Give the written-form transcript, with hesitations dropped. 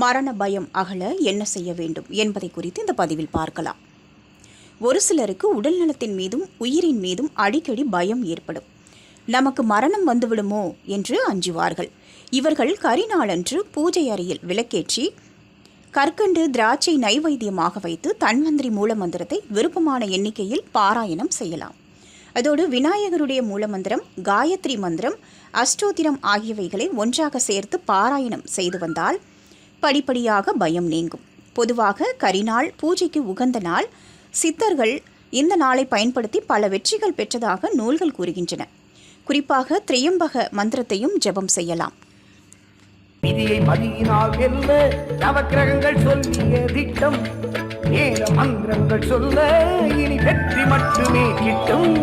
மரண பயம் அகல என்ன செய்ய வேண்டும் என்பதை குறித்து இந்த பதிவில் பார்க்கலாம். ஒரு சிலருக்கு உடல் நலத்தின் மீதும் உயிரின் மீதும் அடிக்கடி பயம் ஏற்படும். நமக்கு மரணம் வந்துவிடுமோ என்று அஞ்சுவார்கள். இவர்கள் கரிநாளன்று பூஜை அறையில் விளக்கேற்றி கற்கண்டு திராட்சை நைவேத்தியமாக வைத்து தன்வந்திரி மூலமந்திரத்தை விருப்பமான எண்ணிக்கையில் பாராயணம் செய்யலாம். அதோடு விநாயகருடைய மூலமந்திரம், காயத்ரி மந்திரம், அஷ்டோத்திரம் ஆகியவைகளை ஒன்றாக சேர்த்து பாராயணம் செய்து வந்தால் படிப்படியாக பயம் நீங்கும். பொதுவாக கரிநாள் பூஜைக்கு உகந்த நாள். சித்தர்கள் இந்த நாளை பயன்படுத்தி பல வெற்றிகள் பெற்றதாக நூல்கள் கூறுகின்றன. குறிப்பாக திரியம்பக மந்திரத்தையும் ஜெபம் செய்யலாம். விதியை பதியினால் வெல்ல நவக்கிரகங்கள் சொல்லிய திட்டம், வேத மந்திரங்கள் சொல்ல இனி வெற்றி மட்டுமே கிட்டும்.